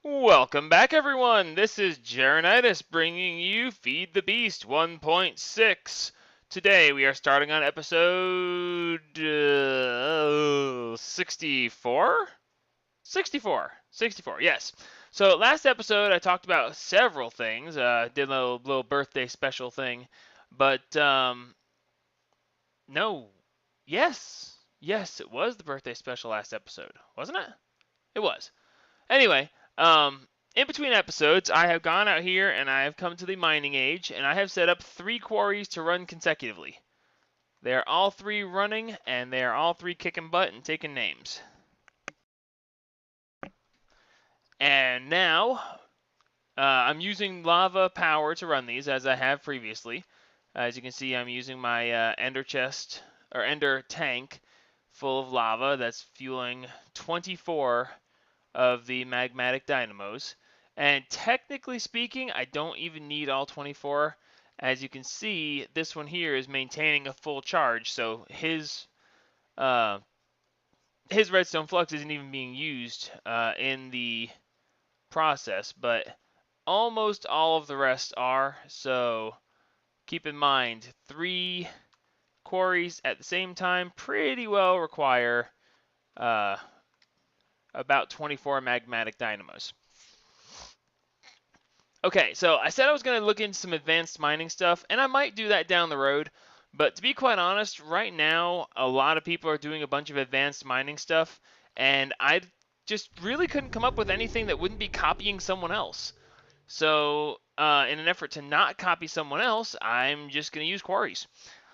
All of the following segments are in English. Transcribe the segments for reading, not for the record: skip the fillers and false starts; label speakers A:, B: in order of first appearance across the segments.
A: Welcome back, everyone. This is Jaronitis bringing you Feed the Beast 1.6. Today we are starting on episode 64? 64, yes. So last episode I talked about several things. Did a little birthday special thing, but no, yes, it was the birthday special last episode, wasn't it? It was. Anyway, in between episodes, I have gone out here and I have come to the mining age, and I have set up 3 quarries to run consecutively. They are all 3 running, and they are all 3 kicking butt and taking names. And now, I'm using lava power to run these, as I have previously. As you can see, I'm using my ender chest, or ender tank, full of lava that's fueling 24 of the magmatic dynamos. And technically speaking, I don't even need all 24. As you can see, this one here is maintaining a full charge, so uh, his redstone flux isn't even being used in the process, but almost all of the rest are. So keep in mind, 3 quarries at the same time pretty well require uh, about 24 magmatic dynamos. Okay, so I said I was going to look into some advanced mining stuff, and I might do that down the road. But to be quite honest, right now, a lot of people are doing a bunch of advanced mining stuff, and I just really couldn't come up with anything that wouldn't be copying someone else. So, in an effort to not copy someone else, I'm just going to use quarries.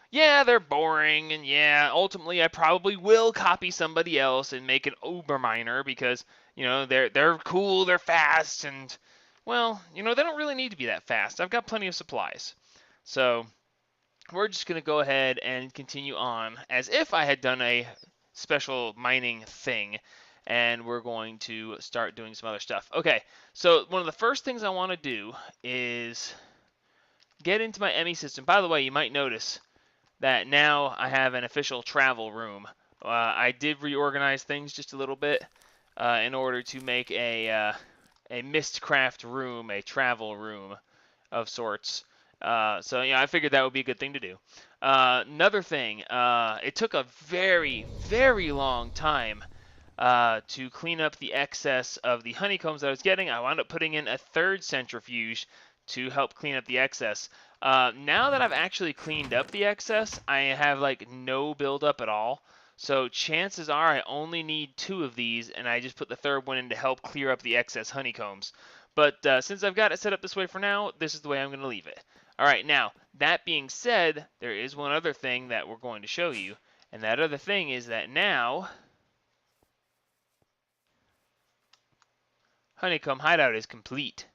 A: Yeah, they're boring, and yeah, ultimately I probably will copy somebody else and make an uber miner because they're cool, they're fast, and well, they don't really need to be that fast. I've got plenty of supplies, so we're just gonna go ahead and continue on as if I had done a special mining thing, and we're going to start doing some other stuff. Okay, so one of the first things I want to do is get into my ME system. By the way, you might notice that now I have an official travel room. I did reorganize things just a little bit in order to make a Mistcraft room, a travel room of sorts. So yeah, I figured that would be a good thing to do. Another thing, it took a very, very long time to clean up the excess of the honeycombs that I was getting. I wound up putting in a 3rd centrifuge to help clean up the excess. Now that I've actually cleaned up the excess, I have like no buildup at all. So chances are I only need 2 of these, and I just put the 3rd one in to help clear up the excess honeycombs. But since I've got it set up this way for now, this is the way I'm going to leave it. All right, now, that being said, there is one other thing that we're going to show you, and that other thing is that now honeycomb hideout is complete.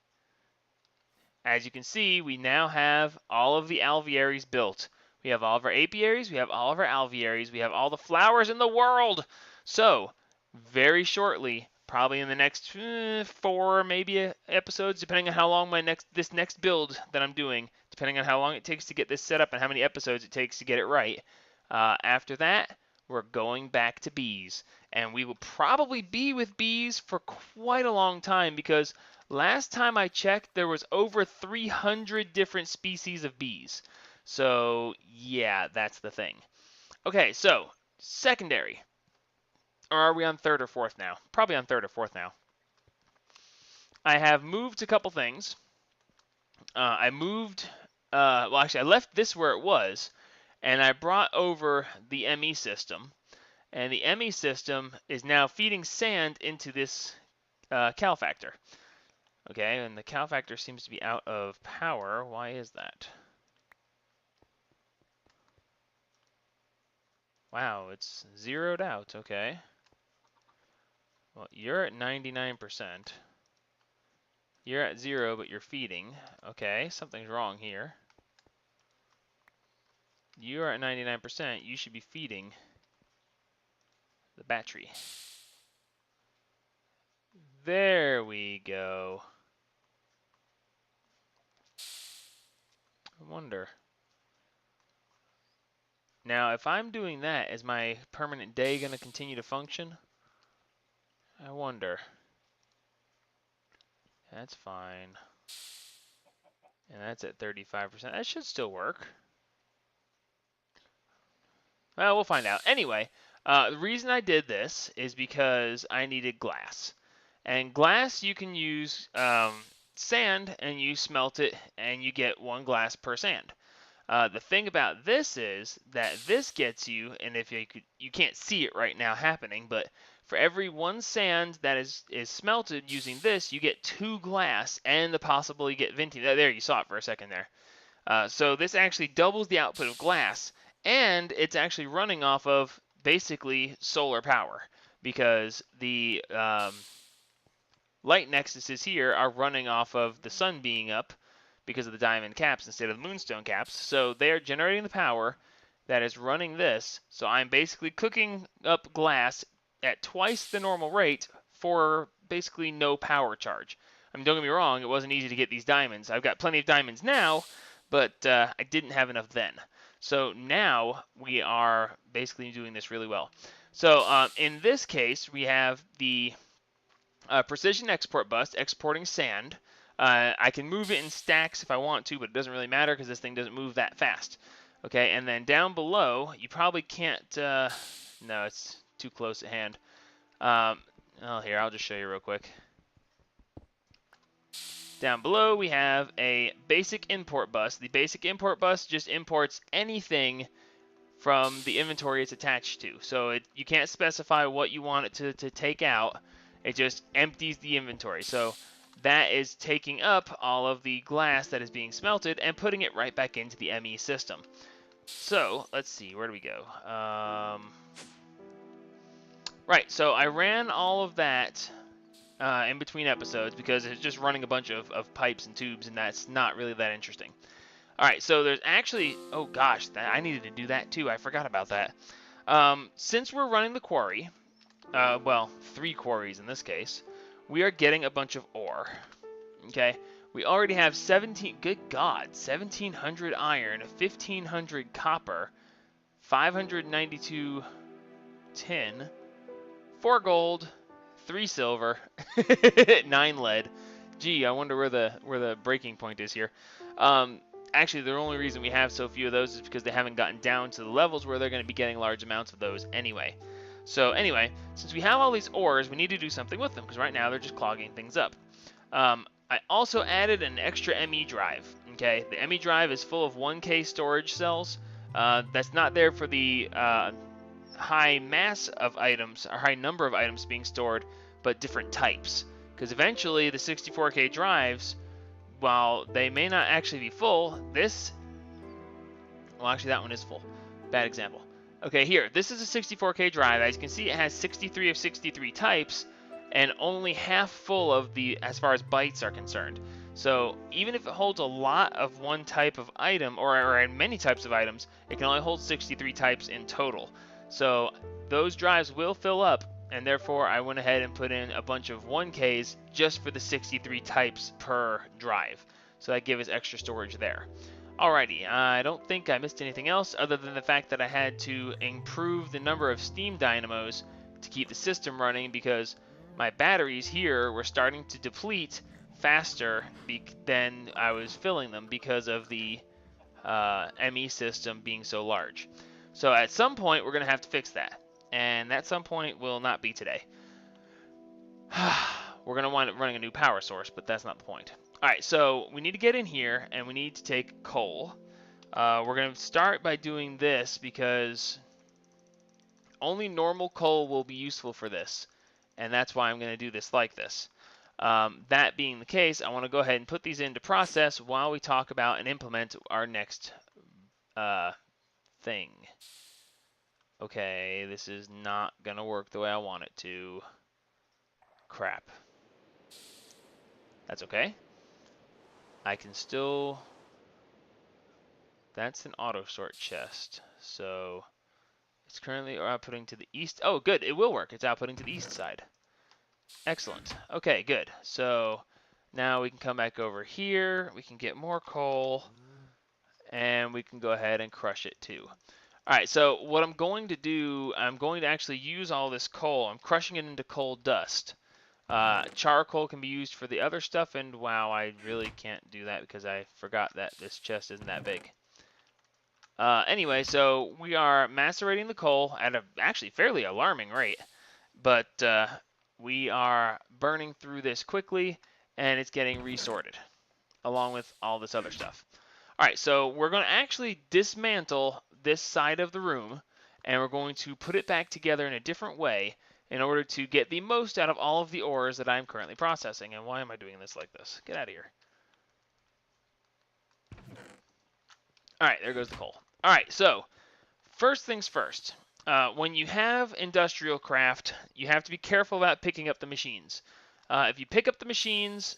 A: As you can see, we now have all of the alvearies built. We have all of our apiaries, we have all of our alvearies, we have all the flowers in the world. So, very shortly, probably in the next 4 maybe episodes, depending on how long this next build that I'm doing, depending on how long it takes to get this set up and how many episodes it takes to get it right. After that, we're going back to bees. And we will probably be with bees for quite a long time because last time I checked, there was over 300 different species of bees. So, yeah, that's the thing. Okay, so, secondary. Or are we on 3rd or 4th now? Probably on 3rd or 4th now. I have moved a couple things. I moved, well, actually, I left this where it was, and I brought over the ME system. And the ME system is now feeding sand into this cal factor. Okay, and the cal factor seems to be out of power. Why is that? Wow, it's zeroed out. Okay. Well, you're at 99%. You're at 0, but you're feeding. Okay, something's wrong here. You are at 99%. You should be feeding the battery. There we go. I wonder. Now, if I'm doing that, is my permanent day going to continue to function? I wonder. That's fine. And that's at 35%. That should still work. Well, we'll find out. Anyway, the reason I did this is because I needed glass. And glass, you can use sand, and you smelt it, and you get 1 glass per sand. The thing about this is that this gets you, and if you can't see it right now happening, but for every 1 sand that is smelted using this, you get 2 glass, and the possibility you get venting. There, you saw it for a second there. So this actually doubles the output of glass, and it's actually running off of basically solar power, because the light nexuses here are running off of the sun being up because of the diamond caps instead of the moonstone caps. So they are generating the power that is running this. So I'm basically cooking up glass at twice the normal rate for basically no power charge. I mean, don't get me wrong, it wasn't easy to get these diamonds. I've got plenty of diamonds now, but I didn't have enough then. So now we are basically doing this really well. So in this case, we have the precision export bus exporting sand. I can move it in stacks if I want to, but it doesn't really matter because this thing doesn't move that fast. Okay, and then down below, you probably can't, no, it's too close at hand. Oh, here, I'll just show you real quick. Down below, we have a basic import bus. The basic import bus just imports anything from the inventory it's attached to. So you can't specify what you want it to take out. It just empties the inventory. So that is taking up all of the glass that is being smelted and putting it right back into the ME system. So let's see, where do we go? Right, so I ran all of that in between episodes because it's just running a bunch of pipes and tubes, and that's not really that interesting. All right, so there's actually, oh gosh, I needed to do that too. I forgot about that. Since we're running the quarry, well, 3 quarries in this case, we are getting a bunch of ore. Okay, we already have 1,700 iron, 1,500 copper, 592 tin, 4 gold, 3 silver, 9 lead. Gee, I wonder where the breaking point is here. Actually, the only reason we have so few of those is because they haven't gotten down to the levels where they're going to be getting large amounts of those anyway. So anyway, since we have all these ores, we need to do something with them, because right now they're just clogging things up. I also added an extra ME drive. Okay, the ME drive is full of 1K storage cells. That's not there for the high mass of items, or high number of items being stored, but different types. Because eventually the 64K drives, while they may not actually be full, well, actually that one is full. Bad example. Okay, here, this is a 64K drive. As you can see, it has 63 of 63 types, and only half full of as far as bytes are concerned. So even if it holds a lot of one type of item, or many types of items, it can only hold 63 types in total. So those drives will fill up, and therefore I went ahead and put in a bunch of 1Ks just for the 63 types per drive. So that gives us extra storage there. Alrighty, I don't think I missed anything else other than the fact that I had to improve the number of steam dynamos to keep the system running, because my batteries here were starting to deplete faster than I was filling them because of the ME system being so large. So at some point we're going to have to fix that, and that some point will not be today. We're going to wind up running a new power source, but that's not the point. Alright, so we need to get in here, and we need to take coal. We're going to start by doing this, because only normal coal will be useful for this, and that's why I'm going to do this like this. That being the case, I want to go ahead and put these into process while we talk about and implement our next thing. Okay, this is not going to work the way I want it to. Crap. That's okay. I can still... That's an auto sort chest. So it's currently outputting to the east. Oh, good. It will work. It's outputting to the east side. Excellent. Okay, good. So now we can come back over here. We can get more coal. And we can go ahead and crush it too. Alright, so what I'm going to do, I'm going to actually use all this coal. I'm crushing it into coal dust. Charcoal can be used for the other stuff, and wow, I really can't do that because I forgot that this chest isn't that big. Anyway, so we are macerating the coal at a actually fairly alarming rate, but we are burning through this quickly, and it's getting resorted along with all this other stuff. All right, so we're going to actually dismantle this side of the room, and we're going to put it back together in a different way in order to get the most out of all of the ores that I'm currently processing. And why am I doing this like this? Get out of here. All right, there goes the coal. All right, so first things first. When you have industrial craft, you have to be careful about picking up the machines. If you pick up the machines,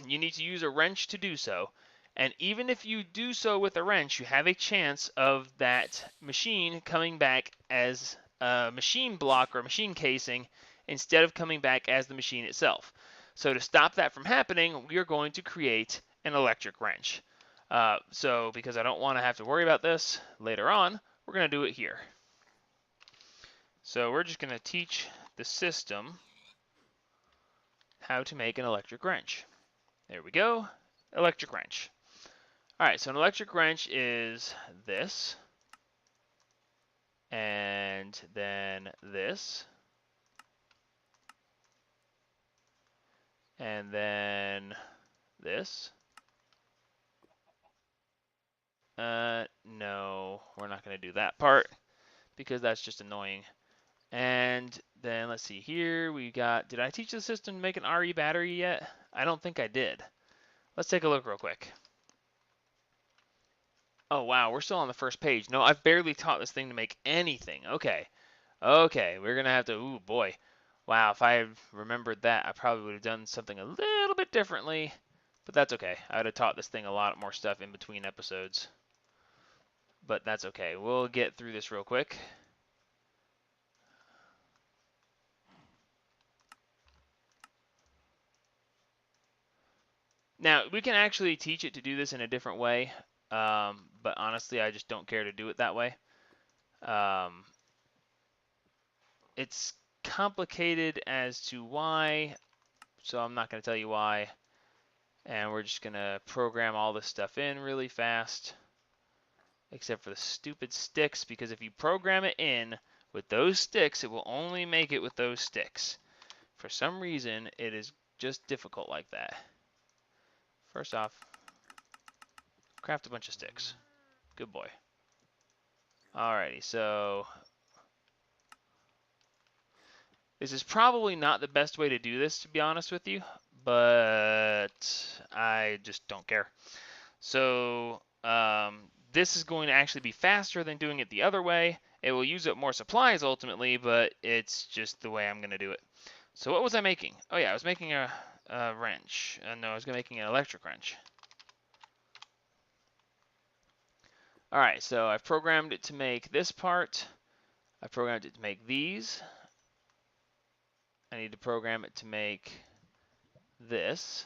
A: you need to use a wrench to do so. And even if you do so with a wrench, you have a chance of that machine coming back as a machine block or a machine casing instead of coming back as the machine itself. So to stop that from happening, we are going to create an electric wrench. So because I don't want to have to worry about this later on, we're going to do it here. So we're just going to teach the system how to make an electric wrench. There we go, electric wrench. All right, so an electric wrench is this, and then this, and then this. No, we're not going to do that part because that's just annoying. And then let's see here, we got, did I teach the system to make an RE battery yet? I don't think I did. Let's take a look real quick. Oh wow, we're still on the first page. No, I've barely taught this thing to make anything. Okay. Okay, we're gonna have to, ooh boy. Wow, if I had remembered that, I probably would have done something a little bit differently. But that's okay. I would have taught this thing a lot more stuff in between episodes. But that's okay. We'll get through this real quick. Now, we can actually teach it to do this in a different way, but honestly, I just don't care to do it that way. It's complicated as to why, so I'm not going to tell you why, and we're just going to program all this stuff in really fast, except for the stupid sticks, because if you program it in with those sticks, it will only make it with those sticks. For some reason, it is just difficult like that. First off, craft a bunch of sticks. Good boy. Alrighty, so this is probably not the best way to do this, to be honest with you, but I just don't care. So this is going to actually be faster than doing it the other way. It will use up more supplies ultimately, but it's just the way I'm going to do it. So what was I making? Oh yeah, I was making a wrench. No, I was making an electric wrench. Alright, so I've programmed it to make this part. I programmed it to make these. I need to program it to make this.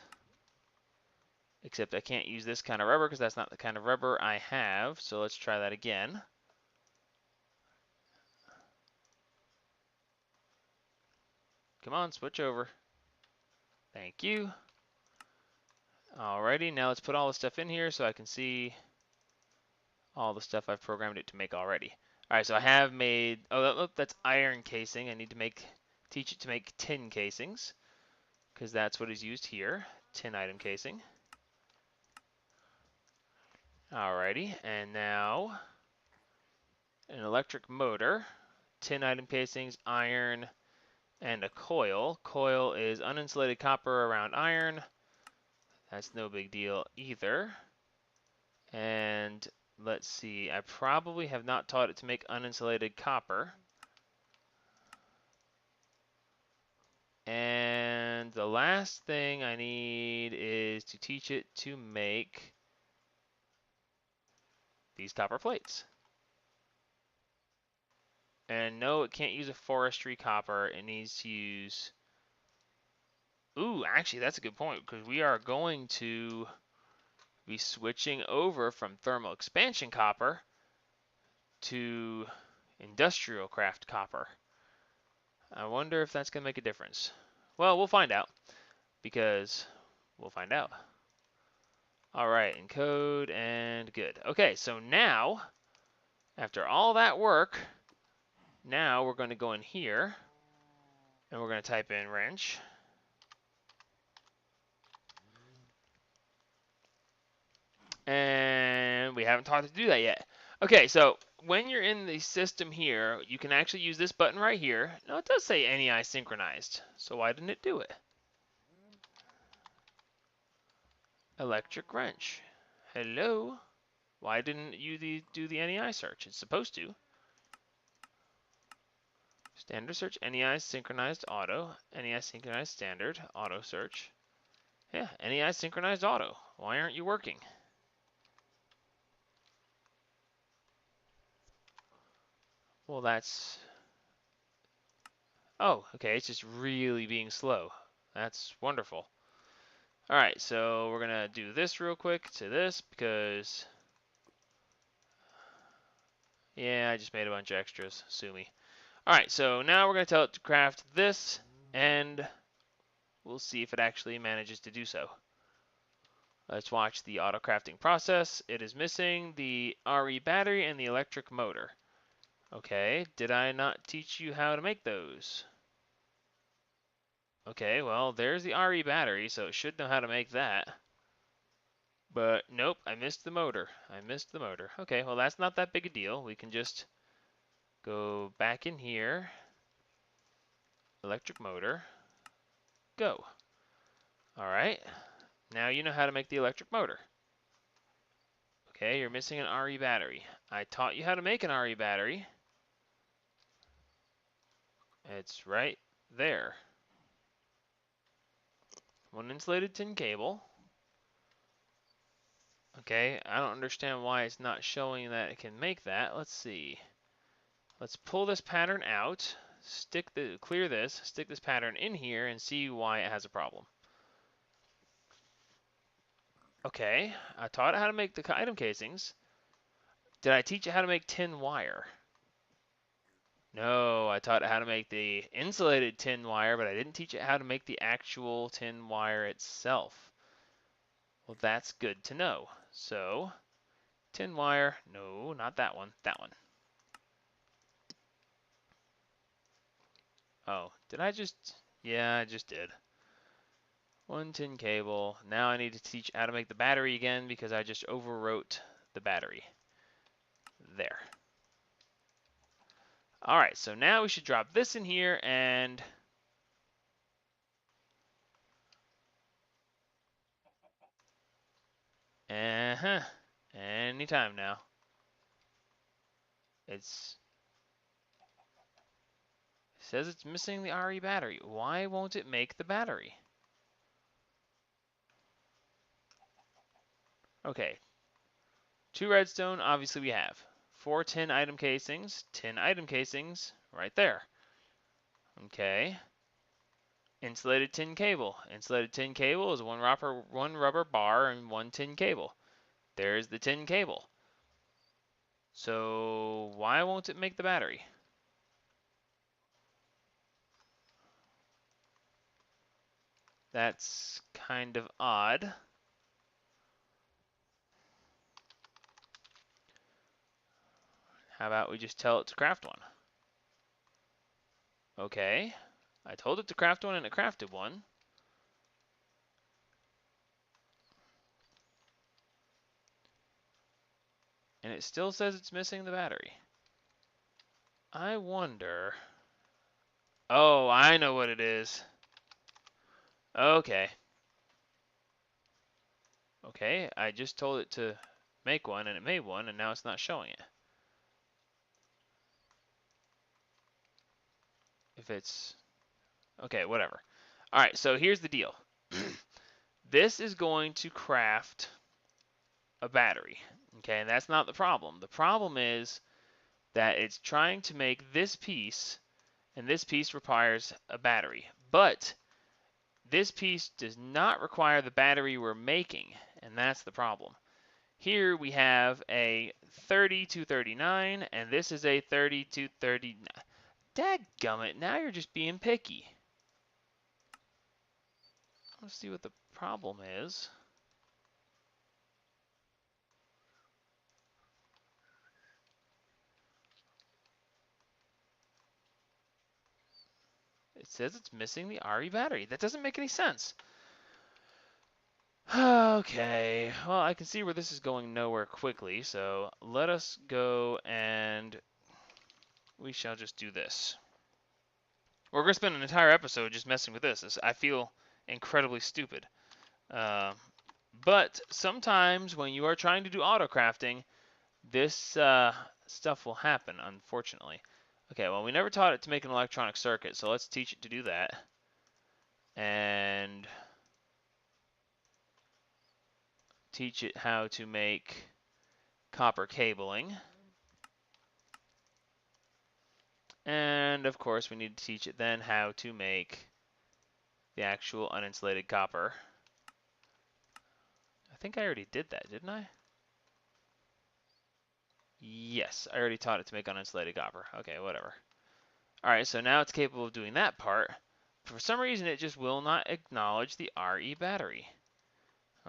A: Except I can't use this kind of rubber because that's not the kind of rubber I have. So let's try that again. Come on, switch over. Thank you. Alrighty, now let's put all the stuff in here so I can see all the stuff I've programmed it to make already. Alright, so I have made, oh, that's iron casing. I need to teach it to make tin casings because that's what is used here, tin item casing. Alrighty, and now an electric motor, tin item casings, iron, and a coil. Coil is uninsulated copper around iron. That's no big deal either. And let's see, I probably have not taught it to make uninsulated copper. And the last thing I need is to teach it to make these copper plates. And no, it can't use a forestry copper. It needs to use... Ooh, actually, that's a good point, because we are going to be switching over from thermal expansion copper to industrial craft copper. I wonder if that's going to make a difference. Well, we'll find out because we'll find out. All right, encode and good. Okay, so now, after all that work, now we're going to go in here and we're going to type in wrench. And we haven't taught it to do that yet. Okay, so when you're in the system here, you can actually use this button right here. Now, it does say NEI synchronized, so why didn't it do it? Electric wrench. Hello? Why didn't you do the NEI search? It's supposed to. Standard search, NEI synchronized auto, NEI synchronized standard, auto search. Yeah, NEI synchronized auto. Why aren't you working? Well, that's... Oh, okay, it's just really being slow. That's wonderful. All right, so we're going to do this real quick to this because... Yeah, I just made a bunch of extras. Sue me. All right, so now we're going to tell it to craft this, and we'll see if it actually manages to do so. Let's watch the auto crafting process. It is missing the RE battery and the electric motor. Okay, did I not teach you how to make those? Okay, well, there's the RE battery, so it should know how to make that. But nope, I missed the motor. I missed the motor. Okay, well, that's not that big a deal. We can just go back in here. Electric motor. Go. All right. Now you know how to make the electric motor. Okay, you're missing an RE battery. I taught you how to make an RE battery. It's right there. One insulated tin cable. Okay, I don't understand why it's not showing that it can make that. Let's see. Let's pull this pattern out, clear this, stick this pattern in here, and see why it has a problem. Okay, I taught it how to make the item casings. Did I teach it how to make tin wire? No, I taught it how to make the insulated tin wire, but I didn't teach it how to make the actual tin wire itself. Well, that's good to know. So, tin wire, no, not that one, that one. Oh, did I just, yeah, I just did. One tin cable. Now I need to teach how to make the battery again because I just overwrote the battery. There. All right, so now we should drop this in here and anytime now. It says it's missing the RE battery. Why won't it make the battery? Okay. 2 redstone, obviously we have. 4 tin item casings, right there. Okay. Insulated tin cable. Insulated tin cable is one rubber bar and 1 tin cable. There's the tin cable. So why won't it make the battery? That's kind of odd. How about we just tell it to craft one? Okay. I told it to craft one and it crafted one. And it still says it's missing the battery. I wonder... Oh, I know what it is. Okay. Okay, I just told it to make one and it made one and now it's not showing it. If it's... Okay, whatever. Alright, so here's the deal. This is going to craft a battery. Okay, and that's not the problem. The problem is that it's trying to make this piece, and this piece requires a battery. But this piece does not require the battery we're making, and that's the problem. Here we have a 3239, and this is a 3239. Dadgummit, now you're just being picky. Let's see what the problem is. It says it's missing the RE battery. That doesn't make any sense. Okay, well, I can see where this is going nowhere quickly, so let us go and we shall just do this. We're going to spend an entire episode just messing with this. I feel incredibly stupid. But sometimes when you are trying to do auto crafting, this stuff will happen, unfortunately. Okay, well, we never taught it to make an electronic circuit, so let's teach it to do that. And teach it how to make copper cabling. And of course, we need to teach it then how to make the actual uninsulated copper. I think I already did that, didn't I? Yes, I already taught it to make uninsulated copper. Okay, whatever. Alright, so now it's capable of doing that part. For some reason, it just will not acknowledge the RE battery.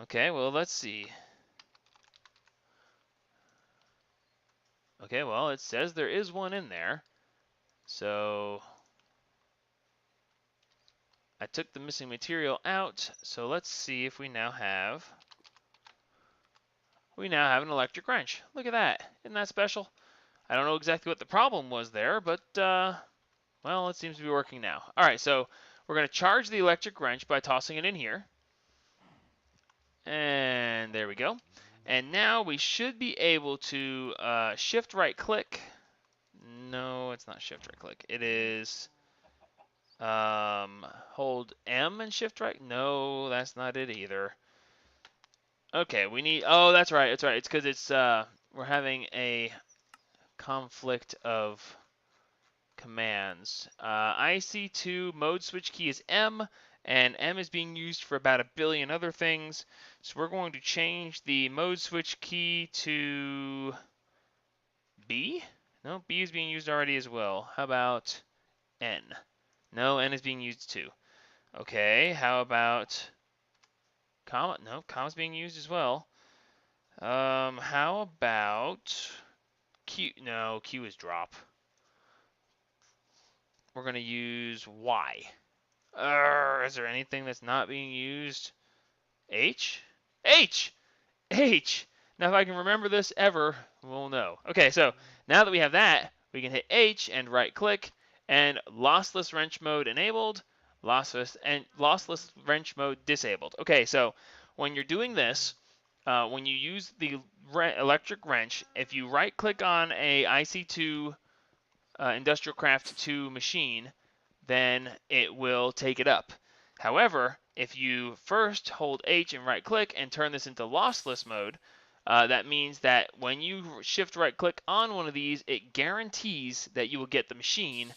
A: Okay, well, let's see. Okay, well, it says there is one in there. So I took the missing material out. So let's see if we now have an electric wrench. Look at that. Isn't that special? I don't know exactly what the problem was there, but well, it seems to be working now. All right, so we're going to charge the electric wrench by tossing it in here. And there we go. And now we should be able to shift right click. No, it's not shift right click. It is hold M and shift right. No, that's not it either. Okay, we need, oh, that's right. It's because it's we're having a conflict of commands. IC2 mode switch key is M, and M is being used for about 1 billion other things. So we're going to change the mode switch key to B. No, B is being used already as well. How about N? No, N is being used too. Okay, how about comma? No, comma's being used as well. How about Q? No, Q is drop. We're going to use Y. Is there anything that's not being used? H? H! H! Now, if I can remember this ever, we'll know. Okay, so now that we have that, we can hit H and right-click, and lossless wrench mode enabled, lossless wrench mode disabled. Okay, so when you're doing this, when you use the electric wrench, if you right-click on a IC2 Industrial Craft 2 machine, then it will take it up. However, if you first hold H and right-click and turn this into lossless mode, that means that when you shift right-click on one of these, it guarantees that you will get the machine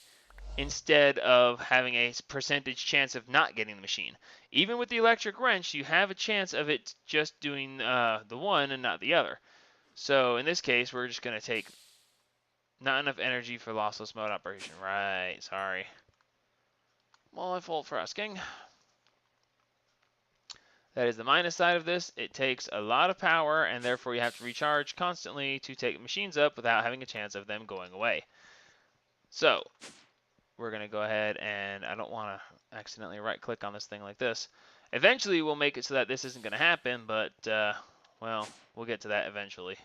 A: instead of having a percentage chance of not getting the machine. Even with the electric wrench, you have a chance of it just doing the one and not the other. So in this case, we're just going to take not enough energy for lossless mode operation. Right, sorry. Well, my fault for asking. That is the minus side of this. It takes a lot of power, and therefore you have to recharge constantly to take machines up without having a chance of them going away. So, we're going to go ahead and I don't want to accidentally right-click on this thing like this. Eventually, we'll make it so that this isn't going to happen, but, well, we'll get to that eventually.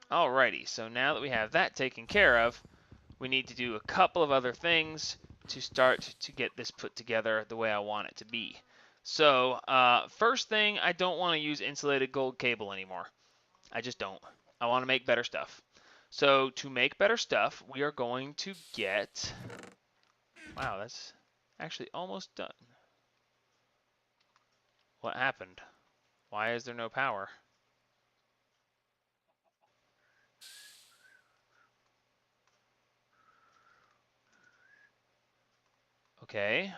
A: Alrighty, so now that we have that taken care of, we need to do a couple of other things to start to get this put together the way I want it to be. So, first thing, I don't want to use insulated gold cable anymore. I just don't. I want to make better stuff. So, to make better stuff, we are going to get... Wow, that's actually almost done. What happened? Why is there no power? Okay.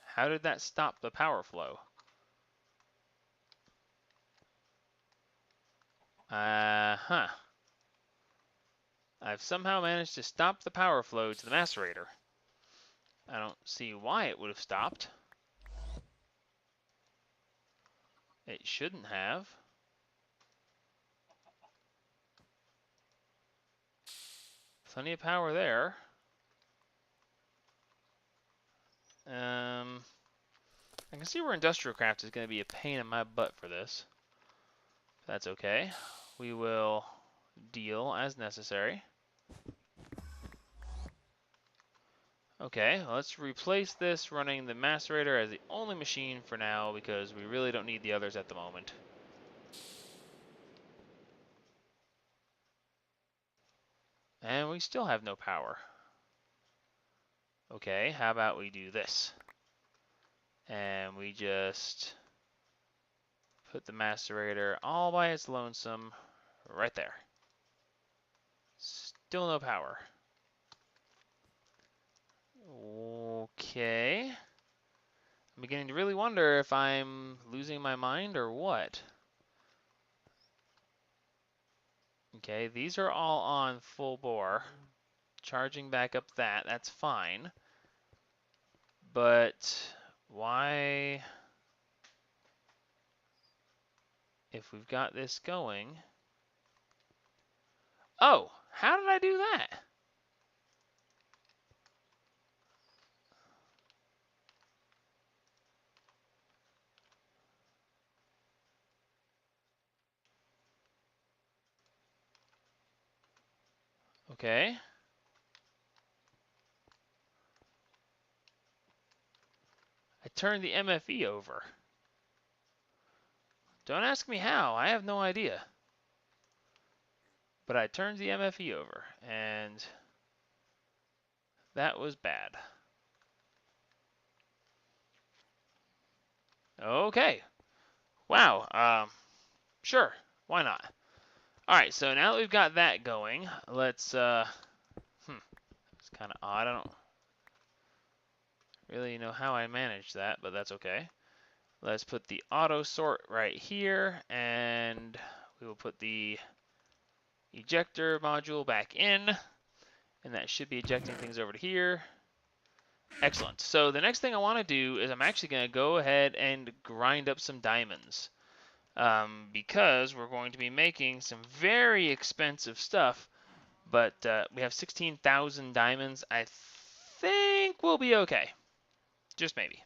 A: How did that stop the power flow? Huh. I've somehow managed to stop the power flow to the macerator. I don't see why it would have stopped. It shouldn't have. Plenty of power there. I can see where industrial craft is going to be a pain in my butt for this. That's okay. We will deal as necessary. Okay, let's replace this running the macerator as the only machine for now because we really don't need the others at the moment. And we still have no power. Okay, how about we do this? And we just put the macerator all by its lonesome right there. Still no power. Okay. I'm beginning to really wonder if I'm losing my mind or what. Okay, these are all on full bore. Charging back up that's fine. But why, if we've got this going... Oh, how did I do that? Okay. I turned the MFE over. Don't ask me how, I have no idea. But I turned the MFE over, and that was bad. Okay. Wow. Sure. Why not? Alright, so now that we've got that going, let's, it's kind of odd. I don't really know how I managed that, but that's okay. Let's put the auto sort right here, and we will put the ejector module back in, and that should be ejecting things over to here. Excellent. So the next thing I want to do is I'm actually going to go ahead and grind up some diamonds, because we're going to be making some very expensive stuff, but we have 16,000 diamonds. I think we'll be okay. Just maybe.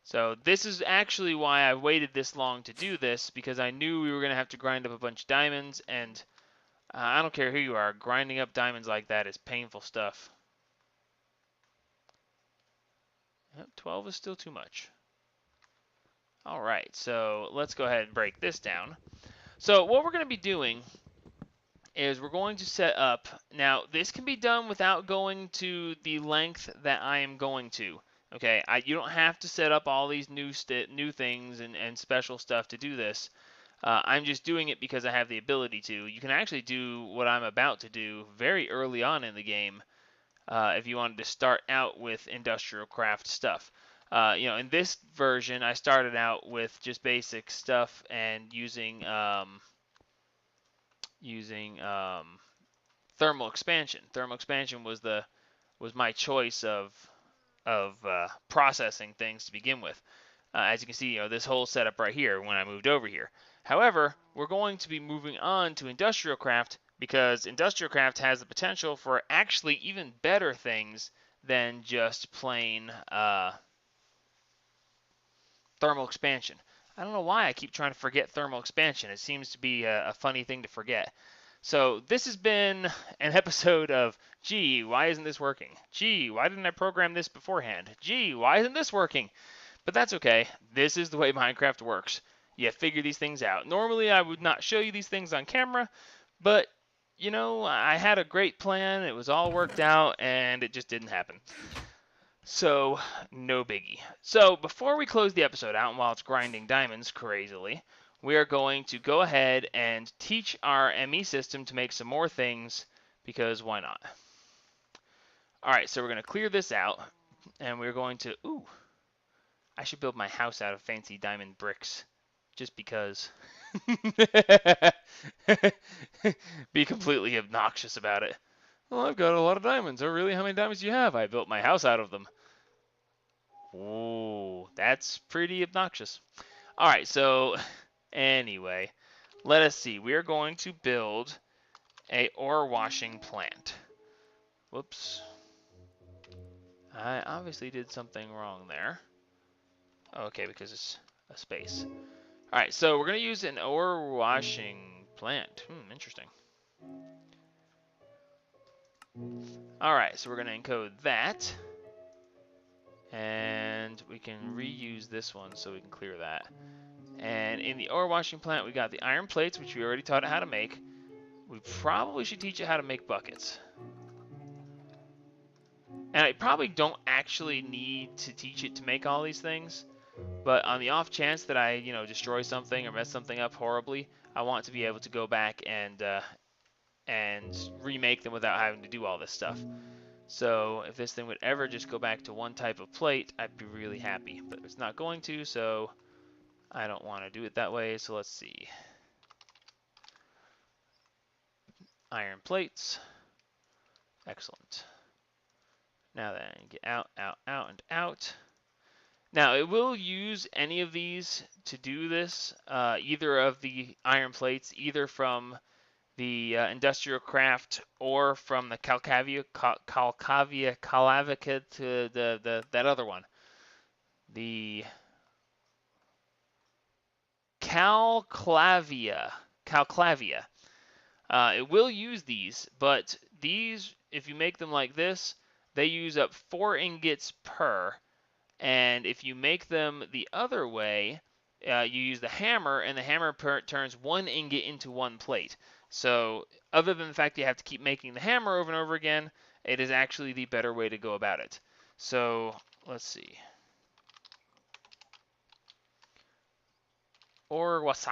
A: So this is actually why I waited this long to do this, because I knew we were going to have to grind up a bunch of diamonds, and I don't care who you are, grinding up diamonds like that is painful stuff. Yep, 12 is still too much. Alright, so let's go ahead and break this down. So what we're going to be doing is we're going to set up, now this can be done without going to the length that I am going to. Okay, you don't have to set up all these new things and special stuff to do this. I'm just doing it because I have the ability to. You can actually do what I'm about to do very early on in the game if you wanted to start out with industrial craft stuff. In this version, I started out with just basic stuff and using thermal expansion. Thermal expansion was my choice of processing things to begin with. As you can see, this whole setup right here when I moved over here. However, we're going to be moving on to industrial craft because industrial craft has the potential for actually even better things than just plain thermal expansion. I don't know why I keep trying to forget thermal expansion. It seems to be a funny thing to forget. So this has been an episode of, gee, why isn't this working? Gee, why didn't I program this beforehand? Gee, why isn't this working? But that's okay. This is the way Minecraft works. You figure these things out. Normally I would not show you these things on camera, but, I had a great plan. It was all worked out, and it just didn't happen. So, no biggie. So, before we close the episode out, and while it's grinding diamonds crazily, we are going to go ahead and teach our ME system to make some more things, because why not? Alright, so we're going to clear this out, and we're going to... Ooh, I should build my house out of fancy diamond bricks, just because. Be completely obnoxious about it. Well, I've got a lot of diamonds. Oh, really? How many diamonds do you have? I built my house out of them. Ooh, that's pretty obnoxious. All right, so anyway, let us see. We are going to build a ore washing plant. Whoops. I obviously did something wrong there. Okay, because it's a space. All right, so we're going to use an ore washing plant. Interesting. All right, so we're going to encode that. And we can reuse this one so we can clear that. And in the ore washing plant, we got the iron plates, which we already taught it how to make. We probably should teach it how to make buckets. And I probably don't actually need to teach it to make all these things. But on the off chance that I, destroy something or mess something up horribly, I want to be able to go back and remake them without having to do all this stuff. So if this thing would ever just go back to one type of plate, I'd be really happy. But it's not going to, so I don't want to do it that way. So let's see. Iron plates. Excellent. Now then, get out, out, out, and out. Now, it will use any of these to do this, either of the iron plates, either from the industrial craft or from the Calcavica to that other one. The Calclavia. It will use these, but these, if you make them like this, they use up 4 ingots per. And if you make them the other way, you use the hammer, and the hammer turns 1 ingot into 1 plate. So other than the fact you have to keep making the hammer over and over again, it is actually the better way to go about it. So let's see. Ore wasa.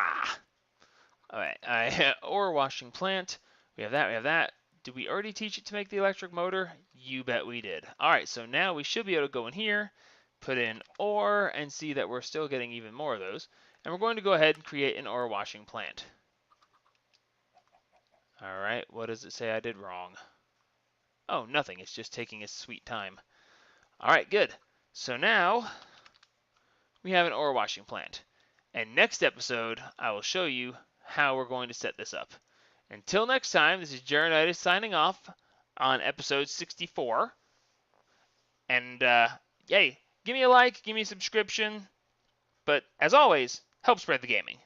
A: All right, ore washing plant. We have that. We have that. Did we already teach it to make the electric motor? You bet we did. All right, so now we should be able to go in here, put in ore, and see that we're still getting even more of those. And we're going to go ahead and create an ore washing plant. All right, what does it say I did wrong? Oh, nothing. It's just taking its sweet time. All right, good. So now we have an ore washing plant. And next episode, I will show you how we're going to set this up. Until next time, this is Jaronitis signing off on episode 64. And, yay, give me a like, give me a subscription. But, as always, help spread the gaming.